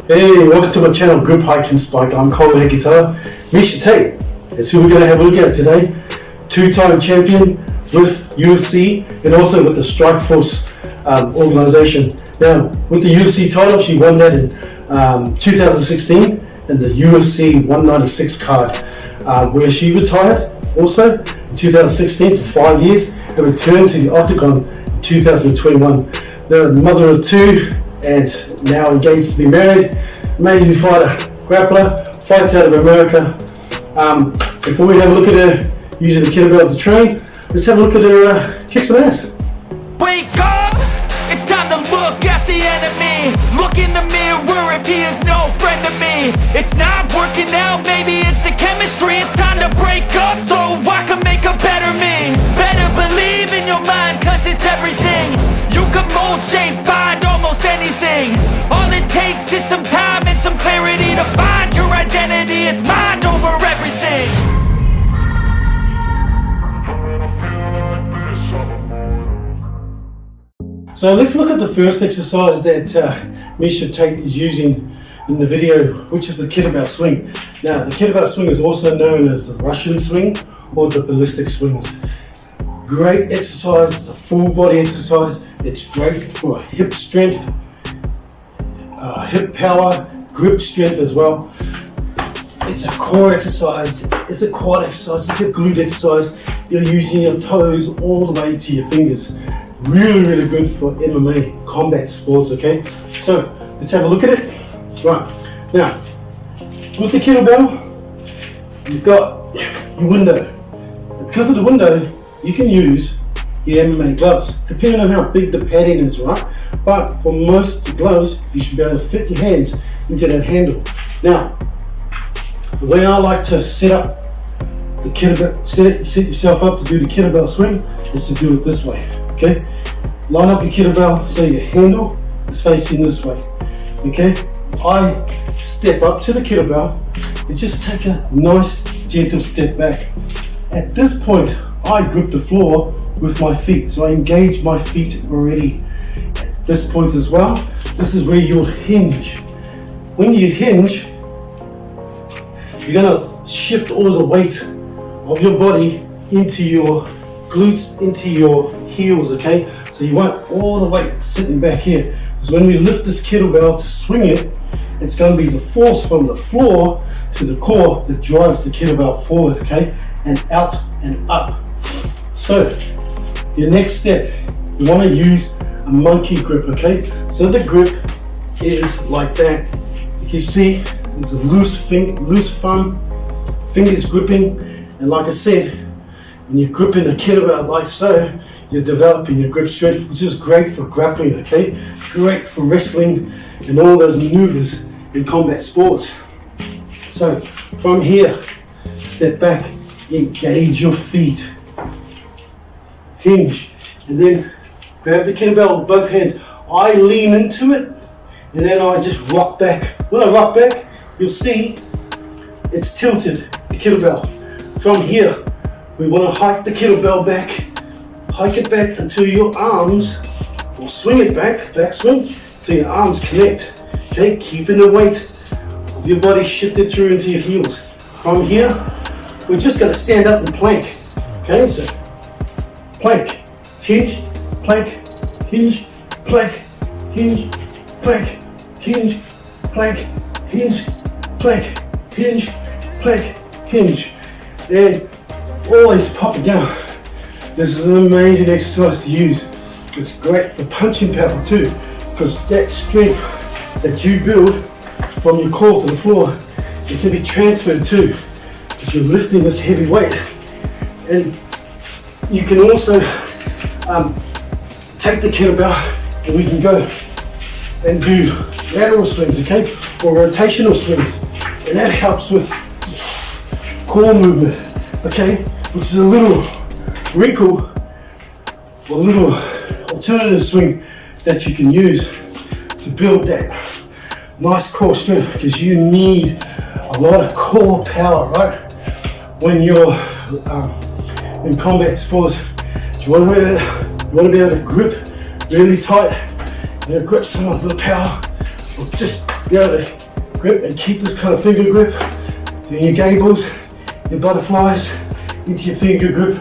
Hey, welcome to my channel, Grip, Hike and Spike. I'm KettleBell guitar. MEISHA Tate. That's who we're going to have a look at today. Two-time champion with UFC and also with the Strikeforce organization. Now, with the UFC title, she won that in 2016 and the UFC 196 card, where she retired also in 2016 for 5 years and returned to the Octagon in 2021. The mother of two and now engaged to be married. Amazing fighter, grappler, fights out of America. Before we have a look at her using the kettlebell to train, let's have a look at her kick some ass. Wake up! It's time to look at the enemy. Look in the mirror if he is no friend to me. It's not working out, maybe it's the chemistry. It's time to break up so I can make a better me. Better believe in your mind, cause it's everything. You can mold, shape, find almost anything. All it takes is some time and some clarity to find your identity. It's mind over everything. So let's look at the first exercise that MEISHA Tate is using in the video, which is the kettlebell swing. Now, the kettlebell swing is also known as the Russian swing or the ballistic swings. Great exercise, it's a full body exercise. It's great for hip strength, hip power, grip strength as well. It's a core exercise, it's a quad exercise, it's a glute exercise. You're using your toes all the way to your fingers. Really good for MMA combat sports, okay? So let's have a look at it. Right, now with the kettlebell, you've got your window. And because of the window, you can use your MMA gloves, depending on how big the padding is, right? But for most gloves, you should be able to fit your hands into that handle. Now, the way I like to set up the kettlebell, set yourself up to do the kettlebell swing is to do it this way, okay? Line up your kettlebell so your handle is facing this way, okay? I step up to the kettlebell and just take a nice gentle step back. At this point, I grip the floor with my feet, so I engage my feet already. At this point as well, this is where you'll hinge. When you hinge, you're gonna shift all the weight of your body into your glutes, into your heels, okay? So you want all the weight sitting back here. Because when we lift this kettlebell to swing it, it's going to be the force from the floor to the core that drives the kettlebell forward, okay? And out and up. So, your next step, you want to use a monkey grip, okay? So the grip is like that. You can see there's a loose thumb, fingers gripping, and like I said, when you're gripping the kettlebell like so, you're developing your grip strength, which is great for grappling, okay? Great for wrestling and all those maneuvers in combat sports. So from here, step back, engage your feet, hinge, and then grab the kettlebell with both hands. I lean into it, and then I just rock back. When I rock back, you'll see it's tilted, the kettlebell. From here, we want to hike the kettlebell back, hike it back until your arms, or swing it back, backswing, until your arms connect. Okay, keeping the weight of your body shifted through into your heels. From here, we're just going to stand up and plank. Okay, so plank, hinge, plank, hinge, plank, hinge, plank, hinge, plank, hinge, plank, hinge, plank, hinge. And always pop it down. This is an amazing exercise to use. It's great for punching power too, because that strength that you build from your core to the floor, it can be transferred too, because you're lifting this heavy weight. And you can also take the kettlebell and we can go and do lateral swings, okay, or rotational swings, and that helps with core movement, okay, which is a little wrinkle, or a little alternative swing that you can use to build that nice core strength, because you need a lot of core power, right? When you're in combat sports, you want to be able to grip really tight, grip some of the power, or just be able to grip and keep this kind of finger grip. Doing your gables, your butterflies into your finger grip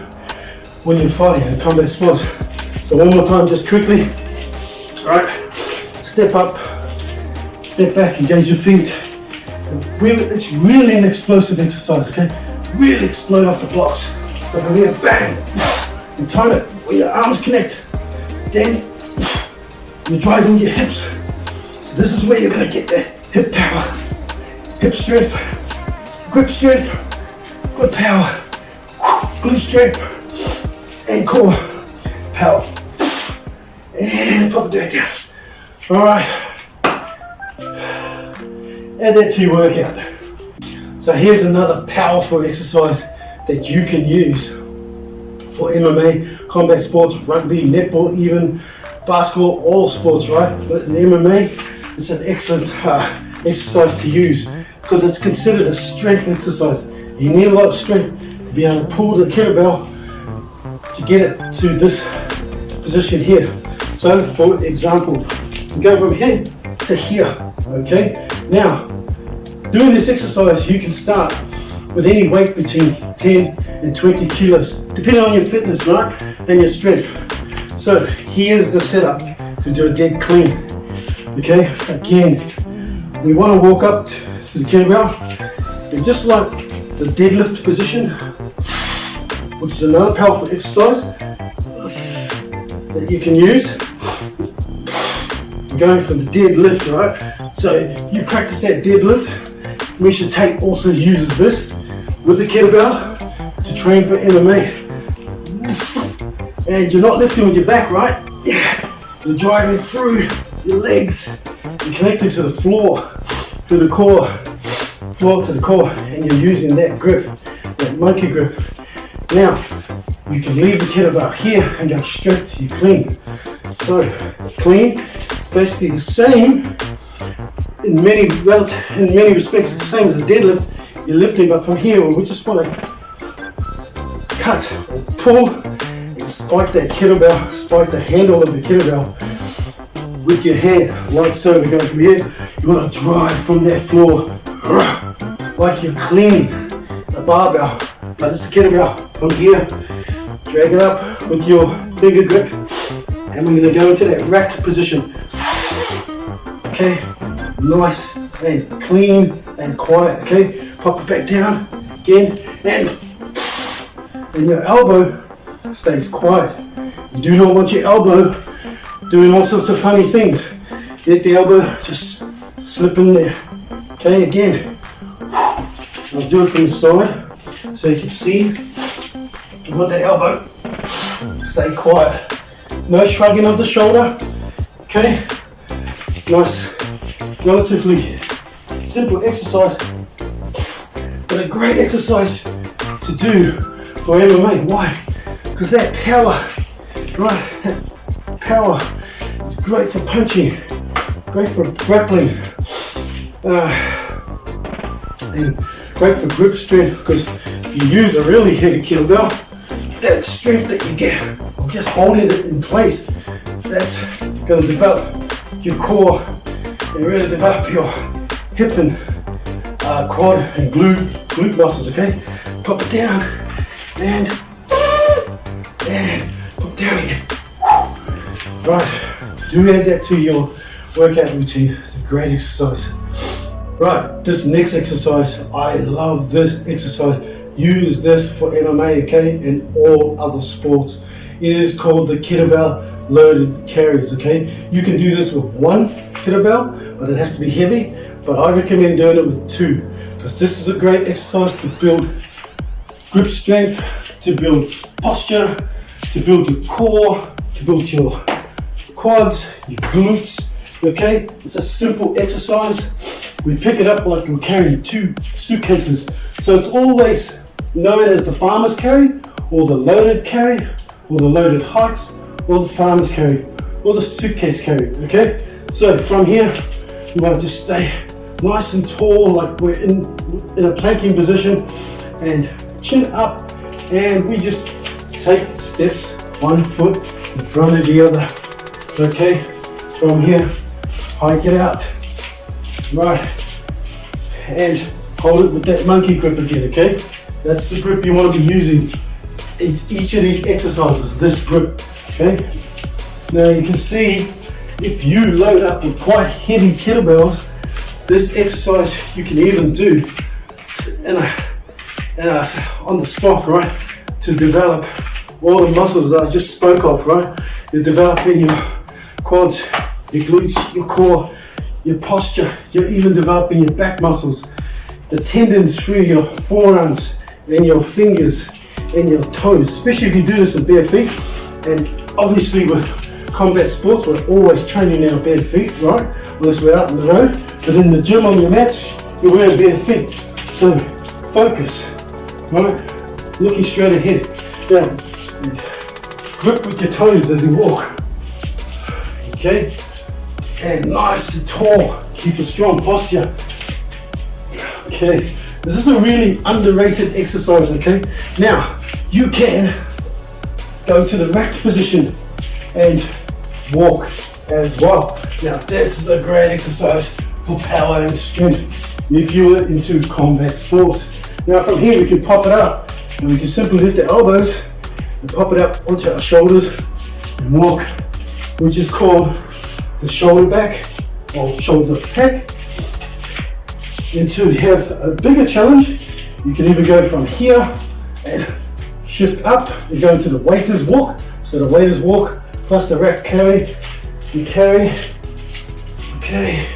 when you're fighting in combat sports. So one more time, just quickly. All right, step up, step back, engage your feet. It's really an explosive exercise, okay? Really explode off the blocks. So from here, bang, you time it when your arms connect. Then you're driving your hips. So this is where you're gonna get that hip power, hip strength, grip strength, good power, glute strength, and core power. And pop it back down. All right. Add that to your workout. So here's another powerful exercise that you can use for MMA, combat sports, rugby, netball, even basketball, all sports, right? But in MMA, it's an excellent exercise to use because it's considered a strength exercise. You need a lot of strength to be able to pull the kettlebell to get it to this position here. So for example, we go from here to here, okay? Now, doing this exercise, you can start with any weight between 10 and 20 kilos, depending on your fitness, right? And your strength. So here's the setup to do a dead clean, okay? Again, we want to walk up to the kettlebell, and just like the deadlift position, which is another powerful exercise that you can use. We're going for the deadlift, right? So you practice that deadlift. MEISHA Tate also uses this with the kettlebell to train for MMA. And you're not lifting with your back, right? Yeah. You're driving through your legs. You're connected to the floor, to the core, floor to the core, and you're using that grip, that monkey grip. Now, you can leave the kettlebell here and go straight to your clean. So, clean is basically the same in many respects. It's the same as a deadlift. You're lifting, but from here, we just want to cut or pull and spike that kettlebell, spike the handle of the kettlebell with your hand, like so. We're going from here. You want to drive from that floor like you're cleaning a barbell, but it's a kettlebell. From here, drag it up with your finger grip, and we're going to go into that racked position. Okay, nice and clean and quiet. Okay, pop it back down again, and your elbow stays quiet. You do not want your elbow doing all sorts of funny things. Let the elbow just slip in there. Okay, again, I'll do it from the side so you can see. You want that elbow, stay quiet. No shrugging of the shoulder, okay? Nice, relatively simple exercise, but a great exercise to do for MMA. Why? Because that power, right? That power is great for punching, great for grappling, and great for grip strength, because if you use a really heavy kettlebell, that strength that you get just holding it in place, that's going to develop your core and really develop your hip and quad and glute muscles, okay? Pop it down and pop it down again. Right, do add that to your workout routine. It's a great exercise. Right, this next exercise, I love this exercise. Use this for MMA, okay, and all other sports. It is called the kettlebell loaded carries, okay? You can do this with one kettlebell, but it has to be heavy. But I recommend doing it with two, because this is a great exercise to build grip strength, to build posture, to build your core, to build your quads, your glutes, okay? It's a simple exercise. We pick it up like we're carrying two suitcases. So it's always known as the farmer's carry, or the loaded carry, or the loaded hikes, or the farmer's carry, or the suitcase carry, okay? So from here, you want to just stay nice and tall, like we're in a planking position, and chin up, and we just take steps, 1 foot in front of the other. Okay, from here, hike it out. Right, and hold it with that monkey grip again, okay? That's the grip you want to be using in each of these exercises, this grip, okay? Now you can see if you load up with quite heavy kettlebells, this exercise you can even do on the spot, right? To develop all the muscles that I just spoke of, right? You're developing your quads, your glutes, your core, your posture. You're even developing your back muscles, the tendons through your forearms and your fingers and your toes, especially if you do this in bare feet. And obviously with combat sports, we're always training our bare feet, right? Unless we're out on the road. But in the gym on your mats, you're wearing bare feet. So focus, right? Looking straight ahead. Now, grip with your toes as you walk. Okay? And nice and tall. Keep a strong posture. Okay, this is a really underrated exercise, okay? Now, you can go to the racked position and walk as well. Now, this is a great exercise for power and strength if you are into combat sports. Now, from here, we can pop it up and we can simply lift the elbows and pop it up onto our shoulders and walk, which is called the shoulder back or shoulder pack. And to have a bigger challenge, you can even go from here and shift up and go into the waiter's walk. So the waiter's walk plus the rack carry, you carry, okay,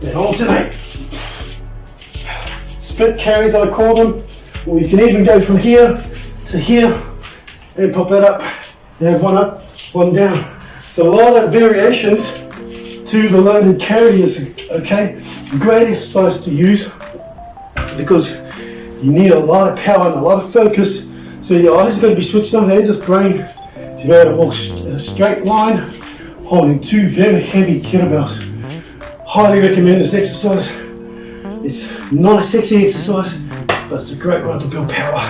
then alternate. Split carries I call them, or you can even go from here to here and pop it up and have one up, one down. So a lot of variations to the loaded carries, okay? Great exercise to use because you need a lot of power and a lot of focus. So your eyes are going to be switched on here, just brain to be able to walk in a straight line, holding two very heavy kettlebells. Highly recommend this exercise. It's not a sexy exercise, but it's a great one to build power.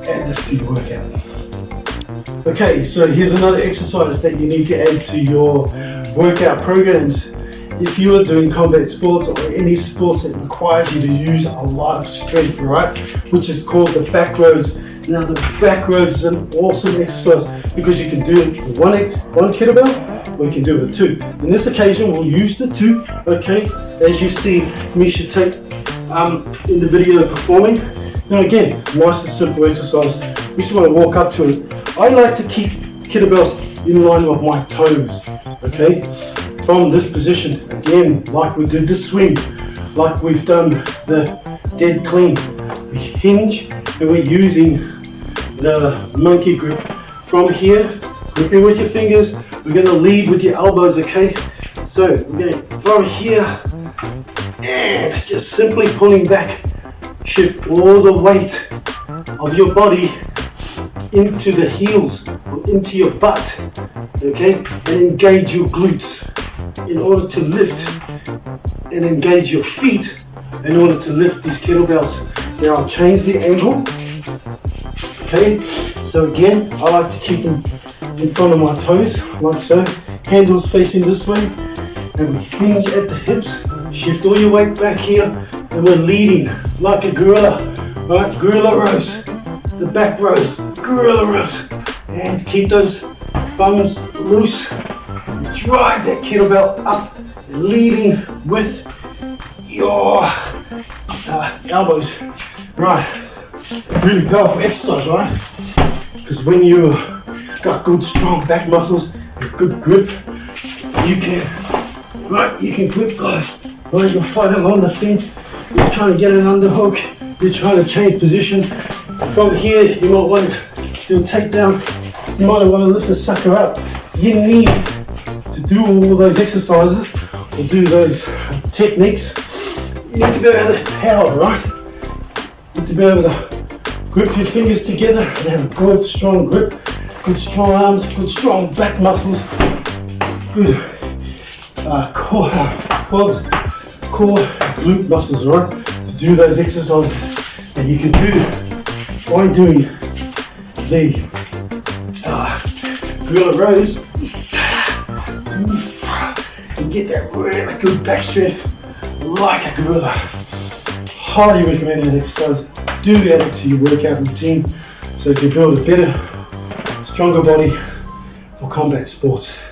Add this to your workout. Okay, so here's another exercise that you need to add to your workout programs. If you are doing combat sports or any sports that requires you to use a lot of strength, right? Which is called the back rows. Now the back rows is an awesome exercise because you can do it with one kettlebell or you can do it with two. In this occasion, we'll use the two, okay? As you see MEISHA Tate in the video performing. Now again, nice and simple exercise. We just want to walk up to it. I like to keep kettlebells in line with my toes, okay? From this position, again, like we did the swing, like we've done the dead clean. We hinge and we're using the monkey grip. From here, gripping with your fingers, we're going to lead with your elbows, okay? So we're going from here and just simply pulling back, shift all the weight of your body into the heels or into your butt, okay? And engage your glutes in order to lift, and engage your feet in order to lift these kettlebells. Now I'll change the angle, okay? So again, I like to keep them in front of my toes, like so. Handles facing this way, and we hinge at the hips, shift all your weight back here, and we're leading like a gorilla, right? Gorilla rows, the back rows, gorilla rows, and keep those thumbs loose. Drive that kettlebell up, leading with your elbows. Right, really powerful exercise, right? Because when you've got good strong back muscles and good grip, you can grip guys. Right, you're fighting along the fence, you're trying to get an underhook, you're trying to change position. From here, you might want to do a takedown, you might want to lift the sucker up. You need to do all those exercises or do those techniques. You need to be able to power, right? You need to be able to grip your fingers together and have a good strong grip, good strong arms, good strong back muscles, good core, quads, core, glute muscles, right? To do those exercises that you can do by doing the gorilla rows and get that really good back strength like a gorilla. Highly recommend that exercise. Do add it to your workout routine so you can build a better, stronger body for combat sports.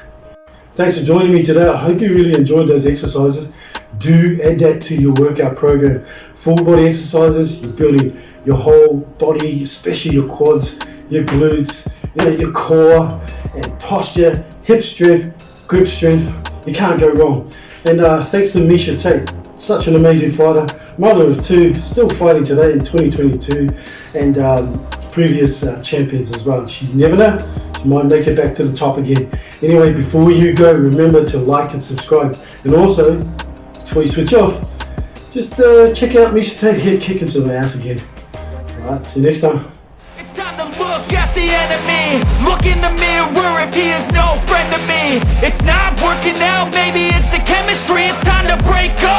Thanks for joining me today. I hope you really enjoyed those exercises. Do add that to your workout program. Full body exercises, you're building your whole body, especially your quads, your glutes, your core and posture, hip strength, grip strength. You can't go wrong. And thanks to MEISHA Tate, such an amazing fighter, mother of two, still fighting today in 2022, and previous champions as well. You never know, she might make it back to the top again. Anyway, before you go, remember to like and subscribe. And also, before you switch off, just check out MEISHA Tate here kicking some ass again. Alright, see you next time. It's time to look at the enemy. Look in the mirror if he is no friend to me. It's not working out, maybe it's the chemistry. It's time to break up.